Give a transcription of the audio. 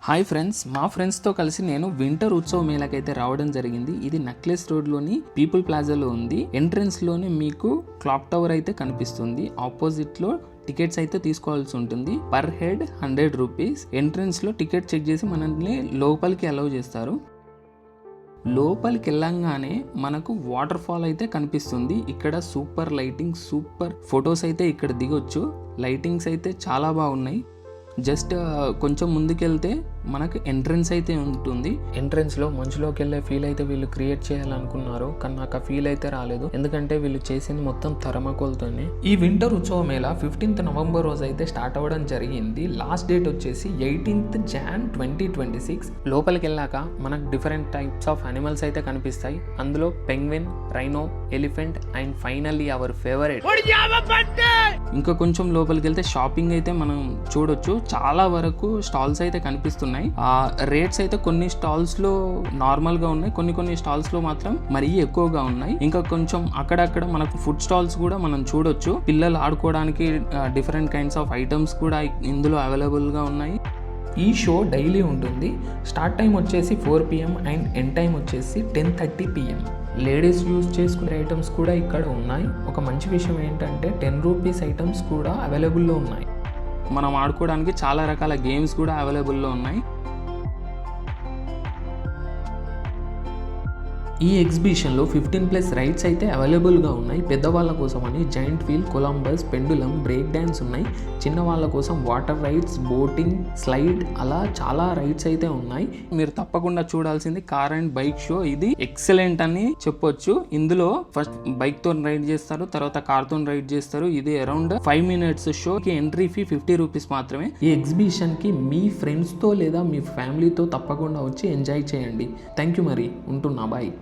Hi friends, మా ఫ్రెండ్స్తో కలిసి నేను వింటర్ ఉత్సవ్ మేళకైతే రావడం జరిగింది. ఇది నక్లెస్ రోడ్లోని పీపుల్ ప్లాజాలో ఉంది. ఎంట్రన్స్లోనే మీకు క్లాక్ టవర్ అయితే కనిపిస్తుంది. ఆపోజిట్లో టికెట్స్ అయితే తీసుకోవాల్సి ఉంటుంది. Per head 100 rupees. ఎంట్రన్స్లో టికెట్ చెక్ చేసి మనల్ని లోపలికి అలౌ చేస్తారు. లోపలికి వెళ్ళంగానే మనకు వాటర్ ఫాల్ అయితే కనిపిస్తుంది. ఇక్కడ సూపర్ లైటింగ్, సూపర్ ఫొటోస్ అయితే ఇక్కడ దిగొచ్చు. లైటింగ్స్ అయితే చాలా బాగున్నాయి. జస్ట్ కొంచెం ముందుకెళ్తే మనకు ఎంట్రన్స్ అయితే ఉంటుంది. ఎంట్రన్స్లో మంచులోకి వెళ్ళే ఫీల్ అయితే వీళ్ళు క్రియేట్ చేయాలనుకున్నారు, కానీ నాకు ఆ ఫీల్ అయితే రాలేదు. ఎందుకంటే వీళ్ళు చేసింది మొత్తం థర్మాకోల్తోనే. ఈ వింటర్ ఉత్సవ మేళ 15th నవంబర్ రోజు అయితే స్టార్ట్ అవ్వడం జరిగింది. లాస్ట్ డేట్ వచ్చేసి 18th Jan 2026. లోపలికి వెళ్ళాక మనకు డిఫరెంట్ టైప్స్ ఆఫ్ అనిమల్స్ అయితే కనిపిస్తాయి. అందులో penguin, rhino, elephant and finally our favourite. ఇంకా కొంచెం లోపలికి వెళ్తే షాపింగ్ అయితే మనం చూడొచ్చు. చాలా వరకు స్టాల్స్ అయితే కనిపిస్తున్నాయి. ఆ రేట్స్ అయితే కొన్ని స్టాల్స్ లో నార్మల్ గా ఉన్నాయి, కొన్ని స్టాల్స్ లో మాత్రం మరీ ఎక్కువగా ఉన్నాయి. ఇంకా కొంచెం అక్కడక్కడ మనకు ఫుడ్ స్టాల్స్ కూడా మనం చూడొచ్చు. పిల్లలు ఆడుకోవడానికి డిఫరెంట్ కైండ్స్ ఆఫ్ ఐటమ్స్ కూడా ఇందులో అవైలబుల్ గా ఉన్నాయి. ఈ షో డైలీ ఉంటుంది. స్టార్ట్ టైం వచ్చేసి 4 PM అండ్ ఎండ్ టైం వచ్చేసి 10:30 PM. లేడీస్ యూజ్ చేసుకునే ఐటమ్స్ కూడా ఇక్కడ ఉన్నాయి. ఒక మంచి విషయం ఏంటంటే 10 రూపీస్ ఐటమ్స్ కూడా అవైలబుల్లో ఉన్నాయి. మనం ఆడుకోవడానికి చాలా రకాల గేమ్స్ కూడా అవైలబుల్లో ఉన్నాయి. ఈ ఎగ్జిబిషన్లో 15+ రైడ్స్ అయితే అవైలబుల్గా ఉన్నాయి. పెద్దవాళ్ళ కోసం అని giant wheel, Columbus, pendulum, break dance ఉన్నాయి. చిన్న వాళ్ళ కోసం వాటర్ రైడ్స్, బోటింగ్, స్లైడ్, అలా చాలా రైడ్స్ అయితే ఉన్నాయి. మీరు తప్పకుండా చూడాల్సింది కార్ అండ్ బైక్ షో. ఇది ఎక్సలెంట్ అని చెప్పొచ్చు. ఇందులో ఫస్ట్ బైక్ తో రైడ్ చేస్తారు, తర్వాత కార్ తో రైడ్ చేస్తారు. ఇది around 5 minutes show. Entry fee 50 rupees మాత్రమే. ఈ ఎగ్జిబిషన్ కి మీ ఫ్రెండ్స్ తో లేదా మీ ఫ్యామిలీతో తప్పకుండా వచ్చి ఎంజాయ్ చేయండి. థ్యాంక్ యూ, మరి ఉంటున్నా, బాయ్.